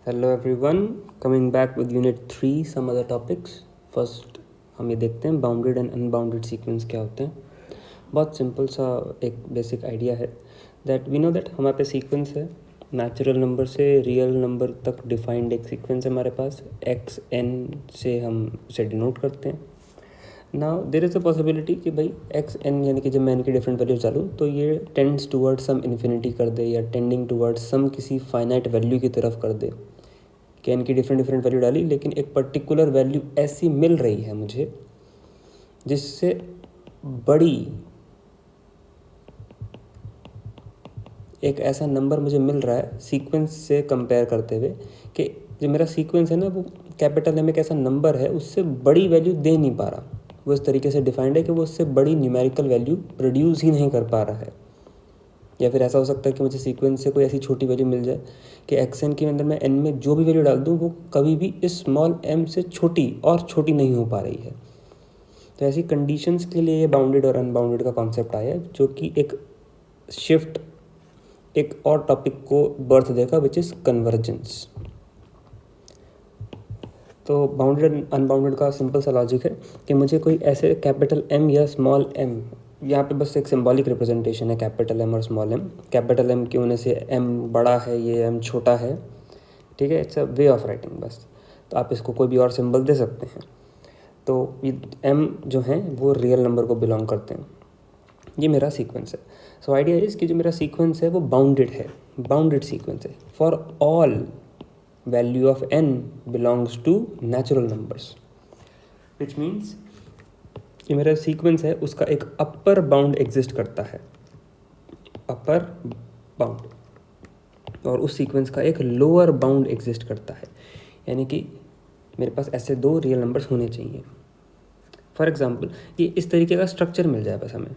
Hello everyone, coming back with unit 3, some other topics. First हम ये देखते हैं बाउंडेड एंड अनबाउंडेड सीक्वेंस क्या होते हैं. बहुत सिंपल सा एक बेसिक आइडिया है दैट वी नो दैट हमारे पास सीक्वेंस है, नेचुरल नंबर से रियल नंबर तक डिफाइंड एक सीक्वेंस है हमारे पास. एक्स एन से हम उसे डिनोट करते हैं. Now there is a possibility कि भाई एक्स एन यानी कि जब मैं इनकी डिफरेंट वैल्यूज डालूँ तो ये टेंड्स टूवर्ड्स सम इन्फिनिटी कर दे या टेंडिंग टूवर्ड्स सम किसी फाइनाइट वैल्यू की तरफ कर दे. कि एन की डिफरेंट वैल्यू डाली लेकिन एक पर्टिकुलर वैल्यू ऐसी मिल रही है मुझे जिससे बड़ी एक ऐसा नंबर मुझे मिल रहा है सीक्वेंस से कंपेयर करते हुए कि जो मेरा सीक्वेंस है ना वो कैपिटल एम एक ऐसा नंबर है उससे बड़ी वैल्यू दे नहीं पा रहा. वो इस तरीके से डिफाइंड है कि वो उससे बड़ी न्यूमेरिकल वैल्यू प्रोड्यूस ही नहीं कर पा रहा है. या फिर ऐसा हो सकता है कि मुझे सीक्वेंस से कोई ऐसी छोटी वैल्यू मिल जाए कि एक्स एन के अंदर मैं एन में जो भी वैल्यू डाल दूँ वो कभी भी इस स्मॉल एम से छोटी और छोटी नहीं हो पा रही है. तो ऐसी कंडीशंस के लिए ये बाउंडेड और अनबाउंडेड का कॉन्सेप्ट आया है जो कि एक शिफ्ट एक और टॉपिक को बर्थ देगा विच इज़ कन्वर्जेंस. तो बाउंडेड एंड अनबाउंडेड का सिंपल सा लॉजिक है कि मुझे कोई ऐसे कैपिटल एम या स्मॉल एम, यहाँ पे बस एक सिंबॉलिक रिप्रेजेंटेशन है कैपिटल एम और स्मॉल एम. कैपिटल एम के होने से एम बड़ा है, ये एम छोटा है, ठीक है. It's a way of writing बस. तो आप इसको कोई भी और सिंबल दे सकते हैं. तो ये एम जो हैं वो रियल नंबर को बिलोंग करते हैं. ये मेरा सीक्वेंस है. सो आइडिया इज़ कि जो मेरा सीक्वेंस है वो बाउंडेड है, बाउंडेड सीक्वेंस है. For all value of n belongs to natural numbers, which means कि मेरा सीक्वेंस है उसका एक अपर बाउंड एग्जिस्ट करता है, अपर बाउंड, और उस सीक्वेंस का एक लोअर बाउंड एग्जिस्ट करता है. यानी कि मेरे पास ऐसे दो रियल नंबर्स होने चाहिए. फॉर एग्जांपल ये इस तरीके का स्ट्रक्चर मिल जाए बस हमें,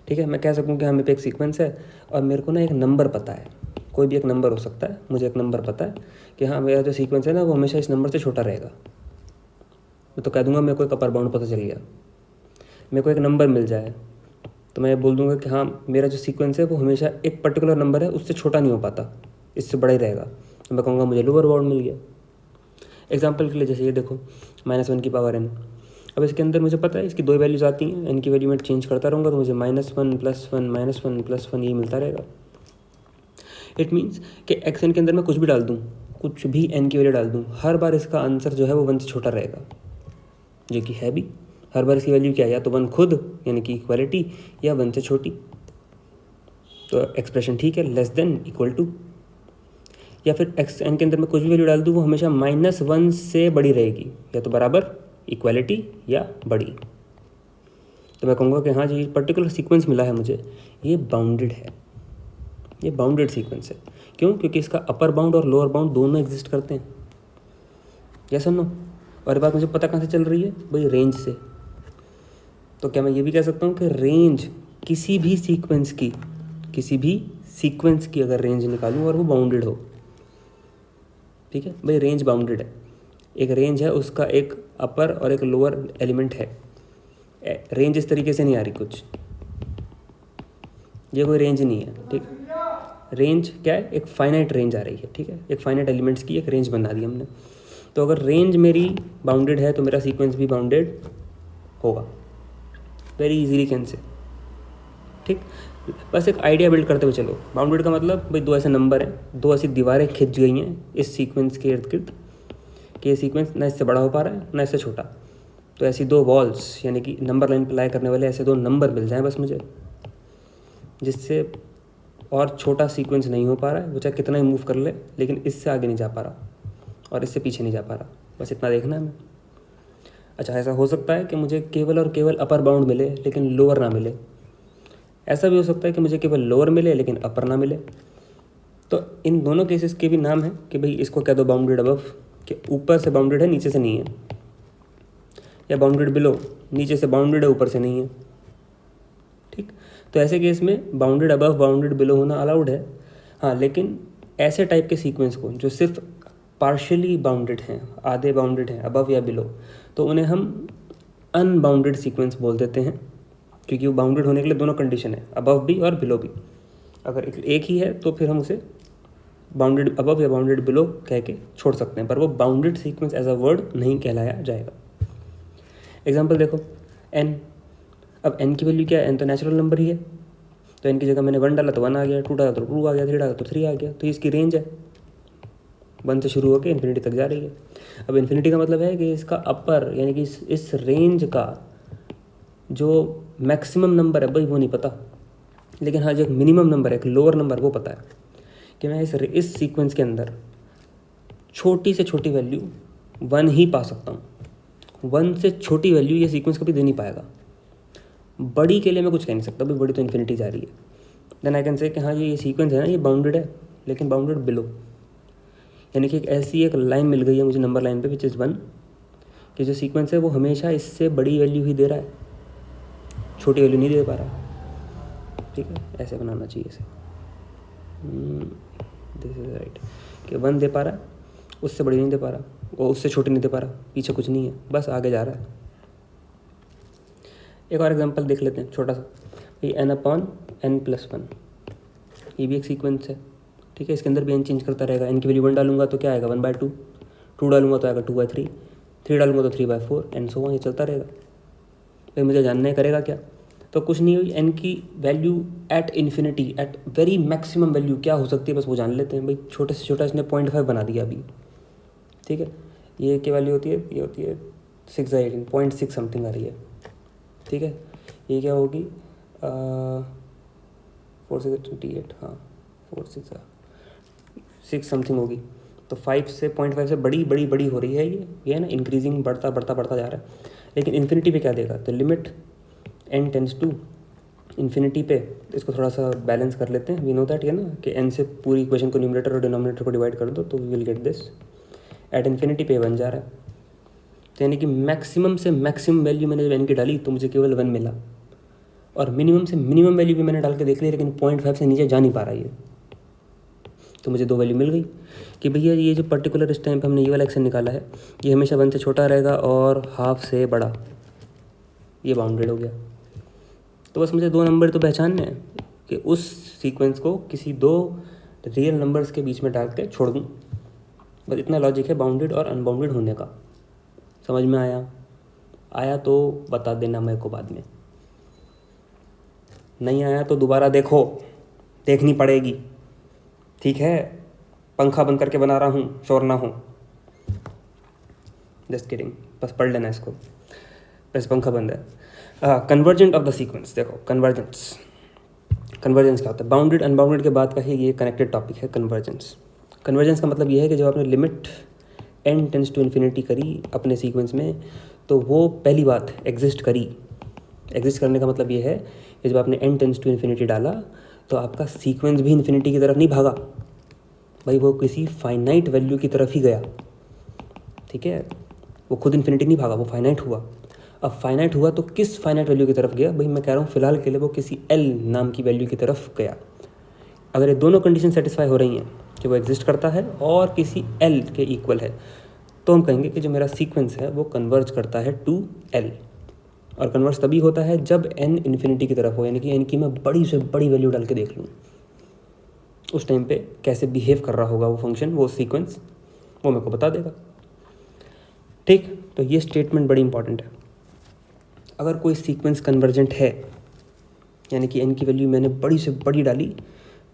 ठीक है. मैं कह सकूँ कि हमें पे एक सीक्वेंस है और मेरे को ना एक नंबर पता है, कोई भी एक नंबर हो सकता है. मुझे एक नंबर पता है कि हाँ मेरा जो सीक्वेंस है ना वो हमेशा इस नंबर से छोटा रहेगा. मैं तो कह दूंगा मेरे को एक अपर बाउंड पता चल गया. मेरे को एक नंबर मिल जाए तो मैं बोल दूंगा कि हाँ मेरा जो सीक्वेंस है वो हमेशा एक पर्टिकुलर नंबर है उससे छोटा नहीं हो पाता, इससे बड़ा ही रहेगा. तो मैं कहूँगा मुझे लोअर बाउंड मिल गया. एग्जाम्पल के लिए जैसे ये देखो -1 की पावर n. अब इसके अंदर मुझे पता है इसकी दो वैल्यूज़ आती हैं, n की वैल्यू मैं चेंज करता रहूँगा तो मुझे -1 +1 -1 +1 ये मिलता रहेगा. इट मीन्स कि एक्स एन के अंदर मैं कुछ भी डाल दूँ, कुछ भी n की वैल्यू डाल दूँ, हर बार इसका आंसर जो है वो 1 से छोटा रहेगा, जो कि है भी. हर बार इसकी वैल्यू क्या है, या तो 1 खुद यानी कि इक्वालिटी, या 1 से छोटी. तो एक्सप्रेशन ठीक है, लेस देन इक्वल टू. या फिर एक्स एन के अंदर मैं कुछ भी वैल्यू डाल दूँ वो हमेशा -1 से बड़ी रहेगी, या तो बराबर, इक्वालिटी या बड़ी. तो मैं कहूँगा कि हाँ जी पर्टिकुलर सीक्वेंस मिला है मुझे, ये बाउंडेड है, ये बाउंडेड सीक्वेंस है. क्यों? क्योंकि इसका अपर बाउंड और लोअर बाउंड दोनों एग्जिस्ट करते हैं. यस और नो? और ये बात मुझे पता कहाँ से चल रही है भाई, रेंज से. तो क्या मैं ये भी कह सकता हूँ कि रेंज किसी भी सीक्वेंस की, किसी भी सीक्वेंस की अगर रेंज निकालूँ और वो बाउंडेड हो, ठीक है भाई, रेंज बाउंडेड है. एक रेंज है उसका एक अपर और एक लोअर एलिमेंट है. रेंज इस तरीके से नहीं आ रही कुछ, ये कोई रेंज नहीं है, ठीक. रेंज क्या है, एक फाइनाइट रेंज आ रही है, ठीक है. एक फाइनाइट एलिमेंट्स की एक रेंज बना दी हमने. तो अगर रेंज मेरी बाउंडेड है तो मेरा सीक्वेंस भी बाउंडेड होगा. वेरी इजीली कैन से, ठीक. बस एक आइडिया बिल्ड करते हुए चलो. बाउंडेड का मतलब भाई दो ऐसे नंबर हैं, दो ऐसी दीवारें खिंच गई हैं इस सीक्वेंस के इर्द गिर्द कि ये सीक्वेंस ना इससे बड़ा हो पा रहा है ना इससे छोटा. तो ऐसी दो वॉल्स यानी कि नंबर लाइन अप्लाई करने वाले ऐसे दो नंबर मिल जाएँ बस मुझे, जिससे और छोटा सीक्वेंस नहीं हो पा रहा है, वो चाहे कितना ही मूव कर ले लेकिन इससे आगे नहीं जा पा रहा और इससे पीछे नहीं जा पा रहा. बस इतना देखना है हमें. अच्छा, ऐसा हो सकता है कि मुझे केवल और केवल अपर बाउंड मिले लेकिन लोअर ना मिले. ऐसा भी हो सकता है कि मुझे केवल लोअर मिले लेकिन अपर ना मिले. तो इन दोनों केसेस के भी नाम है कि भाई इसको कह दो बाउंडेड अबव, कि ऊपर से बाउंडेड है नीचे से नहीं है, या बाउंडेड बिलो, नीचे से बाउंडेड है ऊपर से नहीं है, ठीक. तो ऐसे केस में बाउंडेड अबव बाउंडेड बिलो होना अलाउड है. हाँ, लेकिन ऐसे टाइप के सीक्वेंस को जो सिर्फ पार्शियली बाउंडेड हैं, आधे बाउंडेड हैं अबव या बिलो, तो उन्हें हम अनबाउंडेड सीक्वेंस बोल देते हैं. क्योंकि वो बाउंडेड होने के लिए दोनों कंडीशन है, अबव भी और बिलो भी. अगर एक ही है तो फिर हम उसे बाउंडेड अबव या बाउंडेड बिलो कह के छोड़ सकते हैं, पर वो bounded sequence as a word नहीं कहलाया जाएगा। एग्जाम्पल देखो, n, अब n की वैल्यू क्या है, n तो नेचुरल नंबर ही है, तो n की जगह मैंने 1 डाला तो 1 आ गया, 2 डाला तो 2 आ गया, 3 डाला तो 3 आ गया, तो इसकी रेंज है 1 से शुरू होकर इन्फिनिटी तक जा रही है। अब इन्फिनिटी का मतलब है कि इसका अपर यानी कि इस रेंज का जो मैक्सिमम नंबर है भाई वो नहीं पता, लेकिन हाँ जो एक मिनिमम नंबर है, एक लोअर नंबर, वो पता है कि मैं इस सीक्वेंस के अंदर छोटी से छोटी वैल्यू 1 ही पा सकता हूँ। 1 से छोटी वैल्यू ये सीक्वेंस कभी दे नहीं पाएगा। बड़ी के लिए मैं कुछ कह नहीं सकता भाई, बड़ी तो इन्फिनिटी जा रही है। देन आई कैन से कि हाँ ये सीक्वेंस है ना, ये बाउंडेड है, लेकिन बाउंडेड बिलो, यानी कि एक ऐसी एक लाइन मिल गई है मुझे नंबर लाइन पे विच इज़ 1, कि जो सीक्वेंस है वो हमेशा इससे बड़ी वैल्यू ही दे रहा है, छोटी वैल्यू नहीं दे पा रहा। ठीक है, ऐसे बनाना चाहिए इसे, दिस इज राइट, कि 1 दे पा रहा है, उससे बड़ी नहीं दे पा रहा, वो उससे छोटी नहीं दे पा रहा, पीछे कुछ नहीं है, बस आगे जा रहा है। एक और एग्जांपल देख लेते हैं छोटा सा, ये n/n+1, ये भी एक सीक्वेंस है। ठीक है, इसके अंदर भी n चेंज करता रहेगा। n की वैल्यू 1 डालूंगा तो क्या आएगा 1/2, 2 डालूंगा तो आएगा 2/3, 3 डालूंगा तो 3/4 एंड सो ऑन, ये चलता रहेगा। भाई मुझे जानना है करेगा क्या, तो कुछ नहीं हुई, n की value at infinity, at very maximum value क्या हो सकती है बस वो जान लेते हैं। भाई छोटे से छोटा इसने 0.5 बना दिया अभी। ठीक है, ये क्या वैल्यू होती है, ये होती है 6/18, 0.6 समथिंग आ रही है। ठीक है, ये क्या होगी 4 6 28, हाँ 4 6 समथिंग होगी, तो 5 से 0.5 से बड़ी बड़ी बड़ी हो रही है ये है ना, इंक्रीजिंग, बढ़ता बढ़ता बढ़ता जा रहा है। लेकिन इन्फिनिटी पे क्या देगा, तो limit n tends to infinity पे, इसको थोड़ा सा बैलेंस कर लेते हैं। वी नो दैट, ये ना कि n से पूरी इक्वेशन को न्यूमरेटर और डिनोमिनेटर को डिवाइड कर दो तो we will get this, at infinity पे 1 जा रहा है, तो यानी कि मैक्सिमम से मैक्सिमम वैल्यू मैंने जब n की डाली तो मुझे केवल 1 मिला, और मिनिमम से मिनिमम वैल्यू भी मैंने डाल के देख ली, लेकिन 0.5 से नीचे जा नहीं पा रहा ये, तो मुझे 2 वैल्यू मिल गई कि भैया ये जो पर्टिकुलर इस टाइम पे हमने ये वाला एक्शन निकाला है ये हमेशा 1 से छोटा रहेगा और हाफ से बड़ा, ये बाउंडेड हो गया। तो बस मुझे 2 नंबर तो पहचानने हैं कि उस सीक्वेंस को किसी 2 रियल नंबर्स के बीच में डाल के छोड़ दूँ, बस इतना लॉजिक है बाउंडेड और अनबाउंडेड होने का। समझ में आया तो बता देना मेरे को बाद में, नहीं आया तो दोबारा देखनी पड़ेगी। ठीक है, पंखा बंद करके बना रहा हूँ, शोर ना हो, जस्ट किडिंग, बस पढ़ लेना इसको, बस पंखा बंद है। कन्वर्जेंट ऑफ द सीक्वेंस, देखो कन्वर्जेंस क्या होता है, बाउंडेड अनबाउंडेड के बाद का ही ये कनेक्टेड टॉपिक है कन्वर्जेंस। कन्वर्जेंस का मतलब ये है कि जब आपने limit n tends to infinity करी अपने सीक्वेंस में, तो वो पहली बात एग्जिस्ट करने का मतलब ये है कि जब आपने n टेंड्स टू इन्फिनिटी डाला तो आपका सीक्वेंस भी इन्फिनिटी की तरफ नहीं भागा भाई, वो किसी फाइनाइट वैल्यू की तरफ ही गया। ठीक है, वो खुद इन्फिनिटी नहीं भागा, वो फाइनाइट हुआ। अब फाइनाइट हुआ तो किस फाइनाइट वैल्यू की तरफ गया, भाई मैं कह रहा हूँ फिलहाल के लिए वो किसी l नाम की वैल्यू की तरफ गया। अगर ये दोनों कंडीशन सेटिस्फाई हो रही हैं कि वो एग्जिस्ट करता है और किसी l के इक्वल है, तो हम कहेंगे कि जो मेरा सीक्वेंस है वो कन्वर्ज करता है टू l। और कन्वर्ज तभी होता है जब n इन्फिनिटी की तरफ हो, यानी कि n की मैं बड़ी से बड़ी वैल्यू डाल के देख लूँ, उस टाइम पे कैसे बिहेव कर रहा होगा वो फंक्शन, वो सीक्वेंस, वो मेरे को बता देगा। ठीक, तो ये स्टेटमेंट बड़ी इंपॉर्टेंट है। अगर कोई सीक्वेंस कन्वर्जेंट है, यानी कि n की वैल्यू मैंने बड़ी से बड़ी डाली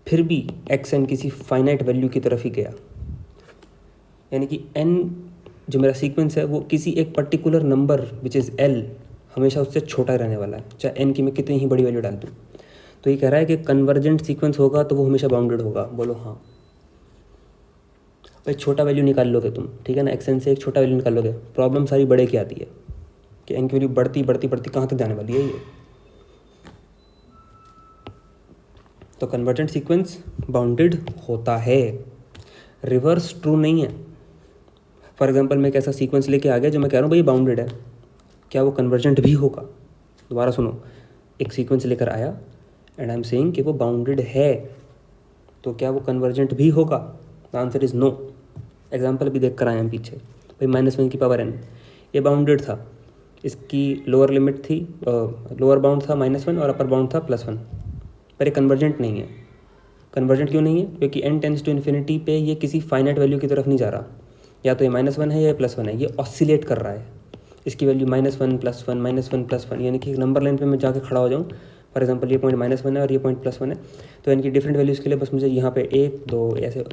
फिर भी xn किसी फाइनाइट वैल्यू की तरफ ही गया, यानी कि n जो मेरा सीक्वेंस है वो किसी एक particular number which is l हमेशा उससे छोटा रहने वाला है, चाहे n की मैं कितनी ही बड़ी वैल्यू डाल दूँ। तो ये कह रहा है कि कन्वर्जेंट सीक्वेंस होगा तो वो हमेशा बाउंडेड होगा। बोलो हाँ। भाई छोटा वैल्यू निकाल लोगे तुम, ठीक है ना, xn से एक छोटा वैल्यू निकाल लोगे, प्रॉब्लम सारी बड़े की आती है कि n की वैल्यू बढ़ती बढ़ती बढ़ती कहाँ तक जाने वाली है ये। तो कन्वर्जेंट सीक्वेंस बाउंडेड होता है, रिवर्स ट्रू नहीं है। फॉर एग्जांपल मैं एक ऐसा सीक्वेंस लेके आ गया जो मैं कह रहा हूँ भाई बाउंडेड है, क्या वो कन्वर्जेंट भी होगा? दोबारा सुनो, एक सीक्वेंस लेकर आया एंड आई एम सेइंग कि वो बाउंडेड है, तो क्या वो कन्वर्जेंट भी होगा? The answer is no. Example भी देख कर आए हैं पीछे, भाई -1 की पावर n, ये बाउंडेड था, इसकी लोअर लिमिट थी, लोअर बाउंड था -1 और अपर बाउंड था +1, पर ये कन्वर्जेंट नहीं है। कन्वर्जेंट क्यों नहीं है? क्योंकि n टेंस टू इन्फिनिटी पे ये किसी फाइनाइट वैल्यू की तरफ नहीं जा रहा, या तो ये -1 है या ये +1 है, ये ऑसिलेट कर रहा है। इसकी वैल्यू -1 +1 -1 +1, यानी कि एक नंबर लाइन पे मैं जाके खड़ा हो जाऊँ, फॉर एग्जांपल ये पॉइंट -1 है और ये पॉइंट +1 है, तो इनकी डिफरेंट वैल्यूज़ के लिए बस मुझे यहाँ पे 1 2 ऐसे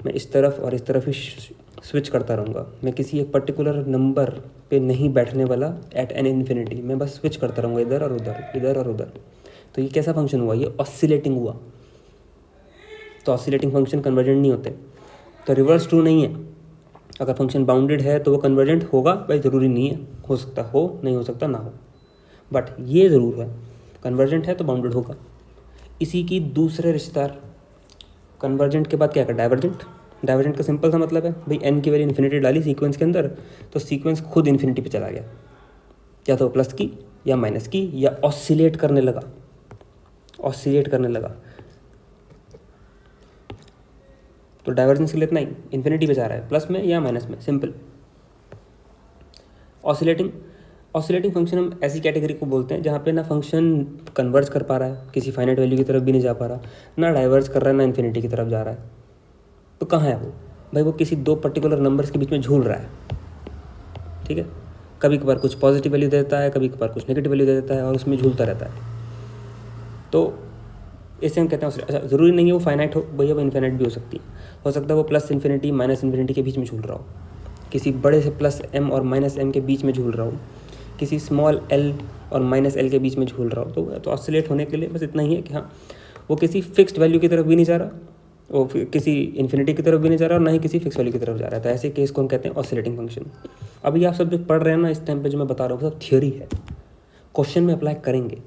मैं इस तरफ और इस तरफ ही स्विच करता रहूँगा। मैं किसी एक पर्टिकुलर नंबर पे नहीं बैठने वाला एट एन इन्फिनिटी, मैं बस स्विच करता रहूँगा इधर और उधर, इधर और उधर। तो ये कैसा फंक्शन हुआ? ये ऑसिलेटिंग हुआ। तो ऑसिलेटिंग फंक्शन कन्वर्जेंट नहीं होते। तो रिवर्स ट्रू नहीं है, अगर फंक्शन बाउंडेड है तो वो कन्वर्जेंट होगा, भाई ज़रूरी नहीं है, हो सकता हो, नहीं हो सकता ना हो, बट ये ज़रूर है कन्वर्जेंट है तो बाउंडेड होगा। इसी की दूसरे रिश्तेदार कन्वर्जेंट के बाद क्या कर डाइवर्जेंट। डाइवर्जेंट का सिंपल सा मतलब है भाई n की वैल्यू इन्फिनिटी डाली सीक्वेंस के अंदर, तो सीक्वेंस खुद इन्फिनिटी पे चला गया, या तो प्लस की या माइनस की, या ऑसिलेट करने लगा, ऑसिलेट करने लगा। तो डाइवर्जेंस के लिए इतना ही, इन्फिनिटी पे जा रहा है, प्लस में या माइनस में, सिंपल। ऑसिलेटिंग, ऑसिलेटिंग फंक्शन हम ऐसी कैटेगरी को बोलते हैं जहाँ पे ना फंक्शन कन्वर्ज कर पा रहा है, किसी फाइनाइट वैल्यू की तरफ भी नहीं जा पा रहा, ना डाइवर्ज कर रहा है, ना इन्फिनिटी की तरफ जा रहा है। तो कहाँ है वो? भाई वो किसी दो पर्टिकुलर नंबर्स के बीच में झूल रहा है, ठीक है। कभी कभार कुछ पॉजिटिव वैल्यू दे देता है, कभी कभार कुछ नेगेटिव वैल्यू दे देता है, और उसमें झूलता रहता है। तो इसे हम कहते हैं अच्छा, ज़रूरी नहीं है वो फाइनाइट हो, भैया वो इन्फिनिट भी हो सकती है। हो सकता है वो प्लस इन्फिनिटी माइनस इन्फिनिटी के बीच में झूल रहा हो, किसी बड़े से प्लस m और माइनस m के बीच में झूल रहा हो, किसी स्मॉल l और माइनस l के बीच में झूल रहा हो। तो ऑसिलेट होने के लिए बस इतना ही है कि हाँ, वो किसी फिक्स्ड वैल्यू की तरफ भी नहीं जा रहा, वो किसी इन्फिनिटी की तरफ भी नहीं जा रहा, और ना ही किसी फिक्स वैल्यू की तरफ जा रहा है। तो ऐसे केस को हम कहते हैं ऑसिलेटिंग फंक्शन। अभी आप सब जो पढ़ रहे हैं ना इस टाइम पे, जो मैं बता रहा हूँ सब थियोरी है, क्वेश्चन में अप्लाई करेंगे।